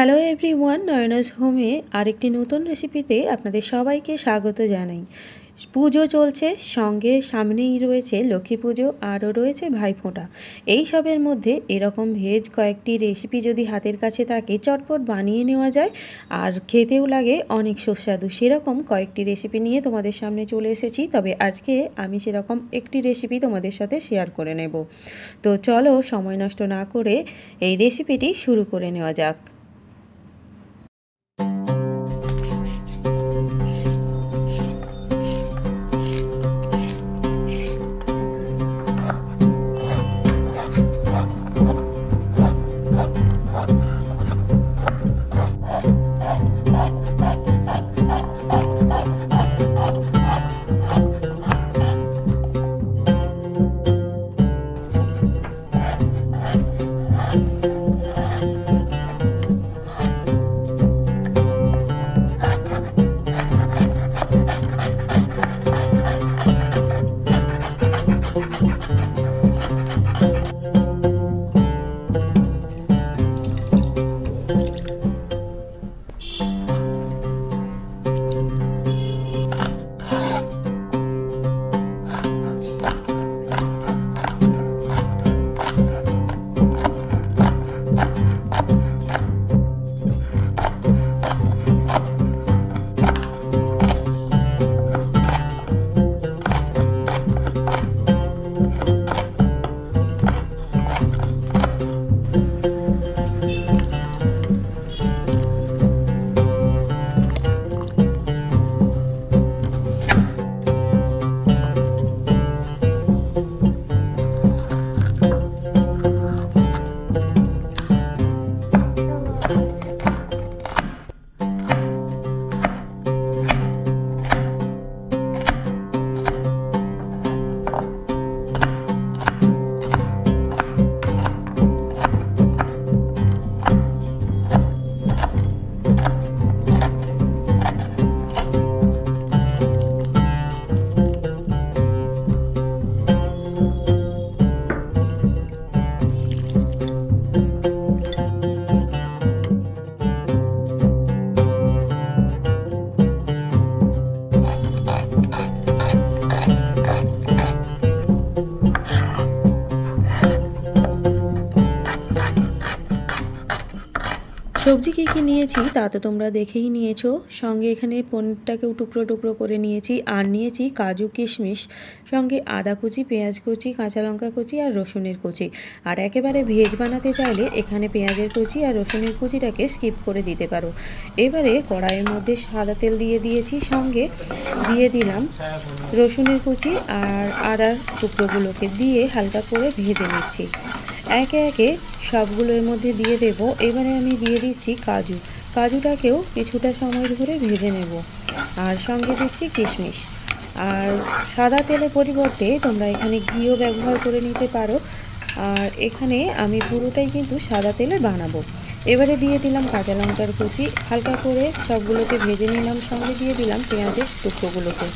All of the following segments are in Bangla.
হ্যালো এভরিওয়ান, নয়নাস হোমে আরেকটি নতুন রেসিপিতে আপনাদের সবাইকে স্বাগত জানাই। পুজো চলছে, সঙ্গে সামনেই রয়েছে লক্ষ্মী পুজো, আরও রয়েছে ভাইফোঁটা। এই সবের মধ্যে এরকম ভেজ কয়েকটি রেসিপি যদি হাতের কাছে থাকে, চটপট বানিয়ে নেওয়া যায় আর খেতেও লাগে অনেক সুস্বাদু। সেরকম কয়েকটি রেসিপি নিয়ে তোমাদের সামনে চলে এসেছি। তবে আজকে আমি সেরকম একটি রেসিপি তোমাদের সাথে শেয়ার করে নেব। তো চলো সময় নষ্ট না করে এই রেসিপিটি শুরু করে নেওয়া যাক। সবজি কী কী নিয়েছি তা তো তোমরা দেখেই নিয়েছো। সঙ্গে এখানে পনিরটাকেও টুকরো টুকরো করে নিয়েছি, আর নিয়েছি কাজু কিশমিশ, সঙ্গে আদা কুচি, পেঁয়াজ কুচি, কাঁচা লঙ্কা কুচি আর রসুনের কুচি। আর একেবারে ভেজ বানাতে চাইলে এখানে পেঁয়াজের কুচি আর রসুনের কুচিটাকে স্কিপ করে দিতে পারো। এবারে কড়াইয়ের মধ্যে সাদা তেল দিয়ে দিয়েছি, সঙ্গে দিয়ে দিলাম রসুনের কুচি আর আদার টুকরোগুলোকে দিয়ে হালকা করে ভেজে নিচ্ছি। একে একে সবগুলোর মধ্যে দিয়ে দেব। এবারে আমি দিয়ে দিচ্ছি কাজুটাকেও কিছুটা সময় ধরে ভেজে নেব, আর সঙ্গে দিচ্ছি কিশমিশ। আর সাদা তেলের পরিবর্তে তোমরা এখানে ঘিও ব্যবহার করে নিতে পারো, আর এখানে আমি পুরোটাই কিন্তু সাদা তেলে বানাবো। এবারে দিয়ে দিলাম কাঁচা লঙ্কার কুচি, হালকা করে সবগুলোকে ভেজে নিলাম, সঙ্গে দিয়ে দিলাম পেঁয়াজের টুকরোগুলোকে।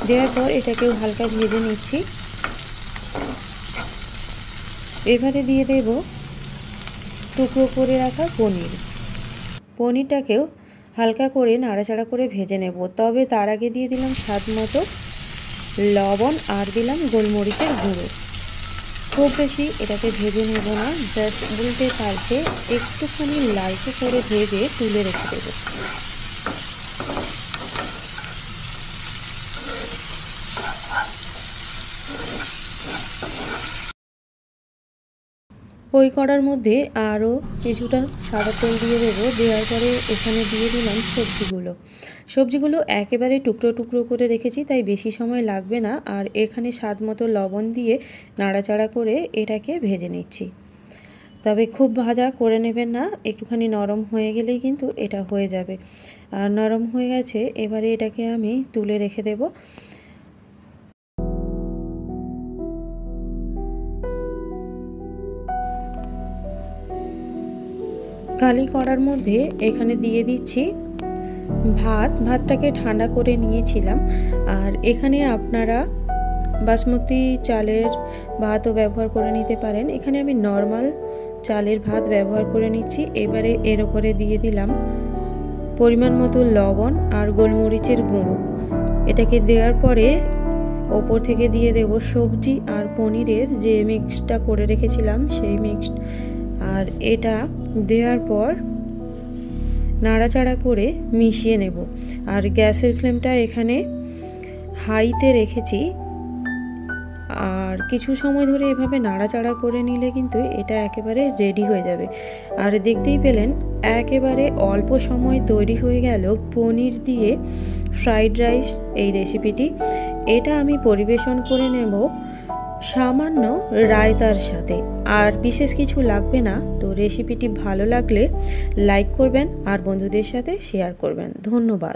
দেওয়ার পর এটাকেও হালকা ভেজে নিচ্ছি। এবারে দিয়ে দেব টুকরো করে রাখা পনিরটাকেও হালকা করে নাড়াচাড়া করে ভেজে নেব। তবে তার আগে দিয়ে দিলাম স্বাদ মতো লবণ আর দিলাম গোলমরিচের গুঁড়ো। খুব বেশি এটাকে ভেজে নেব না, জাস্ট উল্টে পাল্টে একটুখানি লালচে করে ভেজে তুলে রেখে দেবো। ওই কড়ার মধ্যে আরও কিছুটা সাদা তেল দিয়ে দেবো। দেওয়ার পরে এখানে দিয়ে দিলাম সবজিগুলো একেবারে টুকরো টুকরো করে রেখেছি, তাই বেশি সময় লাগবে না। আর এখানে স্বাদ মতো লবণ দিয়ে নাড়াচাড়া করে এটাকে ভেজে নিচ্ছি। তবে খুব ভাজা করে নেবেন না, একটুখানি নরম হয়ে গেলেই কিন্তু এটা হয়ে যাবে। আর নরম হয়ে গেছে, এবারে এটাকে আমি তুলে রেখে দেব। কালি কড়ার মধ্যে এখানে দিয়ে দিচ্ছি ভাতটাকে ঠান্ডা করে নিয়েছিলাম। আর এখানে আপনারা বাসমতি চালের ভাতও ব্যবহার করে নিতে পারেন। এখানে আমি নর্মাল চালের ভাত ব্যবহার করে নিচ্ছি। এবারে এর ওপরে দিয়ে দিলাম পরিমাণ মতো লবণ আর গোলমরিচের গুঁড়ো। এটাকে দেওয়ার পরে ওপর থেকে দিয়ে দেব সবজি আর পনিরের যে মিক্সটা করে রেখেছিলাম সেই মিক্স। আর এটা দেওয়ার পর নাড়াচাড়া করে মিশিয়ে নেব। আর গ্যাসের ফ্লেমটা এখানে হাইতে রেখেছি। আর কিছু সময় ধরে এভাবে নাড়াচাড়া করে নিলে কিন্তু এটা একেবারে রেডি হয়ে যাবে। আর দেখতেই পেলেন একেবারে অল্প সময় তৈরি হয়ে গেল পনির দিয়ে ফ্রাইড রাইস এই রেসিপিটি। এটা আমি পরিবেশন করে নেব সামান্য রায়তার সাথে। আর বিশেষ কিছু লাগবে না। তো রেসিপিটি ভালো লাগলে লাইক করবেন আর বন্ধুদের সাথে শেয়ার করবেন। ধন্যবাদ।